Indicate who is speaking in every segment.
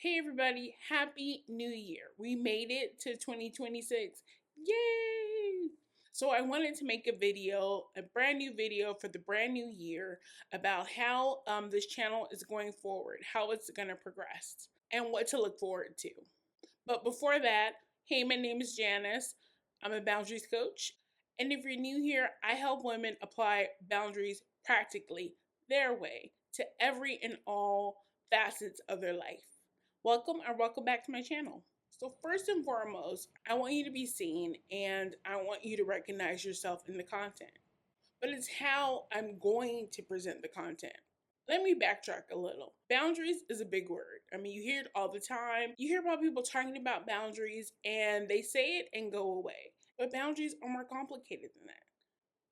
Speaker 1: Hey everybody, happy new year. We made it to 2026. Yay! So I wanted to make a brand new video for the brand new year about how this channel is going forward, how it's going to progress, and what to look forward to. But before that, hey, my name is Janice. I'm a boundaries coach. And if you're new here, I help women apply boundaries practically their way to every and all facets of their life. Welcome or welcome back to my channel. So first and foremost, I want you to be seen and I want you to recognize yourself in the content. But it's how I'm going to present the content. Let me backtrack a little. Boundaries is a big word. I mean, you hear it all the time. You hear about people talking about boundaries and they say it and go away. But boundaries are more complicated than that.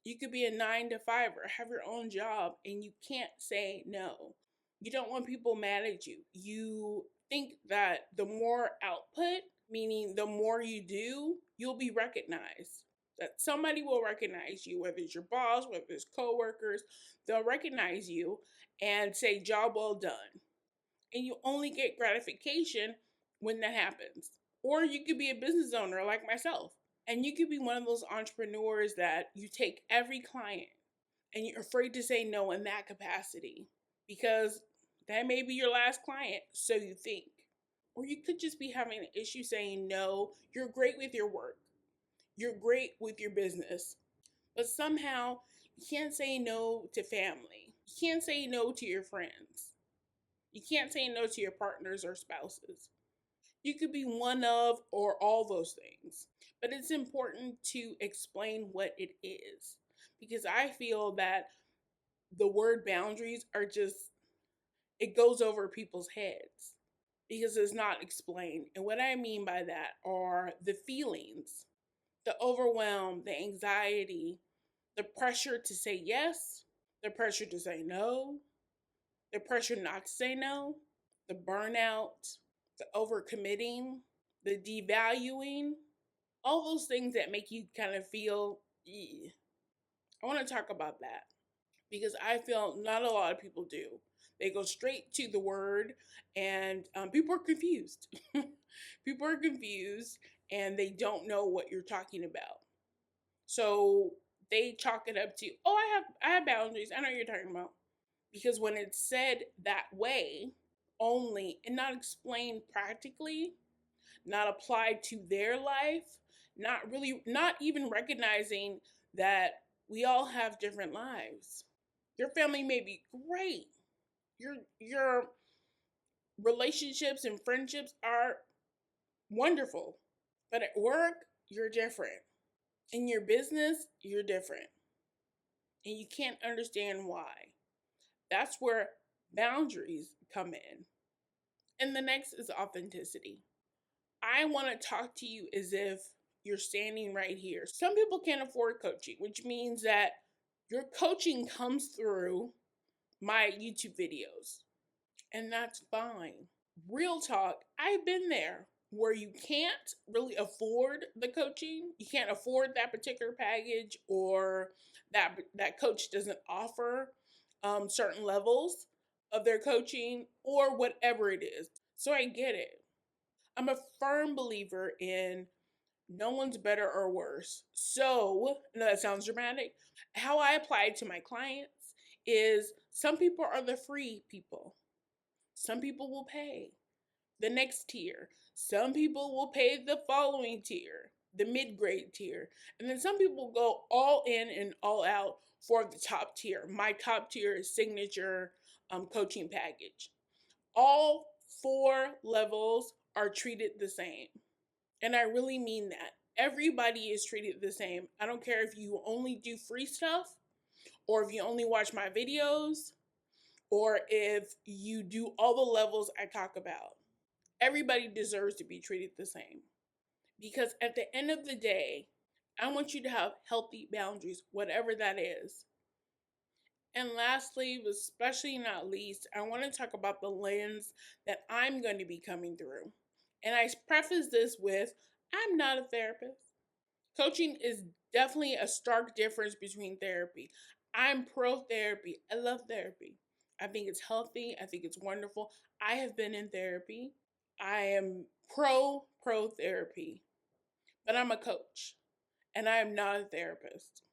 Speaker 1: You could be a 9 to 5 or have your own job and you can't say no. You don't want people mad at you. You think that the more output, meaning the more you do, you'll be recognized. That somebody will recognize you, whether it's your boss, whether it's coworkers, they'll recognize you and say, job well done. And you only get gratification when that happens. Or you could be a business owner like myself. And you could be one of those entrepreneurs that you take every client and you're afraid to say no in that capacity because that may be your last client, so you think. Or you could just be having an issue saying no. You're great with your work, you're great with your business, but somehow you can't say no to family. You can't say no to your friends. You can't say no to your partners or spouses. You could be one of or all those things. But it's important to explain what it is because I feel that the word boundaries are just, it goes over people's heads because it's not explained. And what I mean by that are the feelings, the overwhelm, the anxiety, the pressure to say yes, the pressure to say no, the pressure not to say no, the burnout, the overcommitting, the devaluing, all those things that make you kind of feel, "Eeh." I want to talk about that because I feel not a lot of people do. They go straight to the word, and people are confused. People are confused and they don't know what you're talking about. So they chalk it up to, oh, I have boundaries. I know what you're talking about. Because when it's said that way only and not explained practically, not applied to their life, not even recognizing that we all have different lives. Your family may be great. Your relationships and friendships are wonderful. But at work, you're different. In your business, you're different. And you can't understand why. That's where boundaries come in. And the next is authenticity. I want to talk to you as if you're standing right here. Some people can't afford coaching, which means that your coaching comes through my YouTube videos. And that's fine. Real talk, I've been there where you can't really afford the coaching. You can't afford that particular package, or that coach doesn't offer certain levels of their coaching or whatever it is. So I get it. I'm a firm believer in no one's better or worse. So, I know that sounds dramatic. How I apply it to my clients is some people are the free people. Some people will pay the next tier. Some people will pay the following tier, the mid-grade tier. And then some people go all in and all out for the top tier. My top tier is signature coaching package. All 4 levels are treated the same. And I really mean that. Everybody is treated the same. I don't care if you only do free stuff or if you only watch my videos or if you do all the levels I talk about. Everybody deserves to be treated the same. Because at the end of the day, I want you to have healthy boundaries, whatever that is. And lastly, but especially not least, I want to talk about the lens that I'm going to be coming through. And I preface this with, I'm not a therapist. Coaching is definitely a stark difference between therapy. I'm pro therapy. I love therapy. I think it's healthy. I think it's wonderful. I have been in therapy. I am pro therapy, but I'm a coach and I am not a therapist.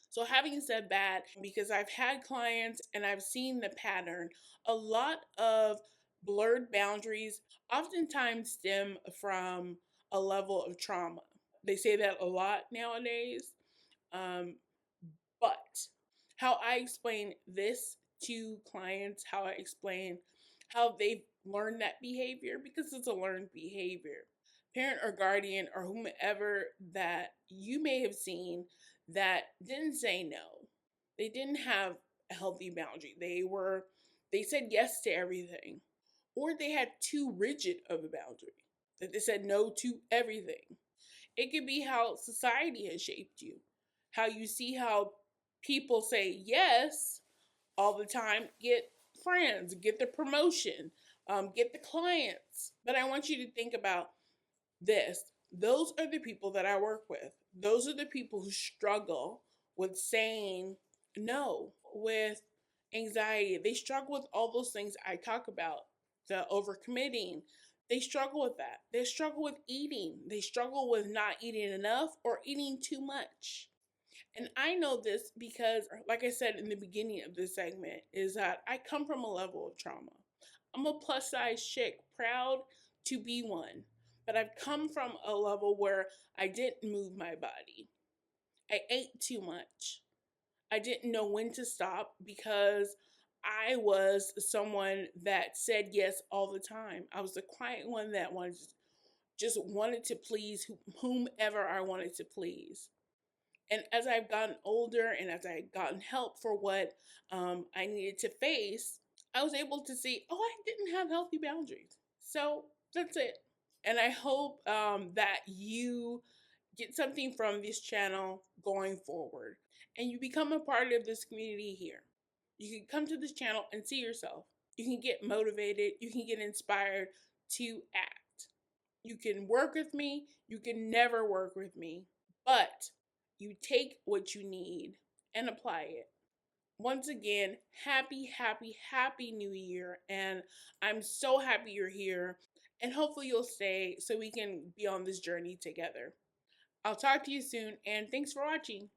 Speaker 1: So, having said that, because I've had clients and I've seen the pattern, a lot of blurred boundaries oftentimes stem from a level of trauma. They say that a lot nowadays. Um, but how I explain this to clients, how I explain how they've learned that behavior, because it's a learned behavior. Parent or guardian or whomever that you may have seen that didn't say no. They didn't have a healthy boundary. They said yes to everything. Or they had too rigid of a boundary. That they said no to everything. It could be how society has shaped you. How you see how people say yes all the time, get friends, get the promotion, get the clients. But I want you to think about this. Those are the people that I work with. Those are the people who struggle with saying no, with anxiety. They struggle with all those things I talk about, the overcommitting. They struggle with that. They struggle with eating. They struggle with not eating enough or eating too much. And I know this because, like I said in the beginning of this segment, is that I come from a level of trauma. I'm a plus size chick, proud to be one. But I've come from a level where I didn't move my body. I ate too much. I didn't know when to stop because I was someone that said yes all the time. I was the quiet one that just wanted to please whomever I wanted to please. And as I've gotten older and as I've gotten help for what I needed to face, I was able to see, oh, I didn't have healthy boundaries. So that's it. And I hope that you get something from this channel going forward and you become a part of this community here. You can come to this channel and see yourself. You can get motivated. You can get inspired to act. You can work with me. You can never work with me. But you take what you need and apply it. Once again, happy new year. And I'm so happy you're here. And hopefully you'll stay so we can be on this journey together. I'll talk to you soon, and thanks for watching.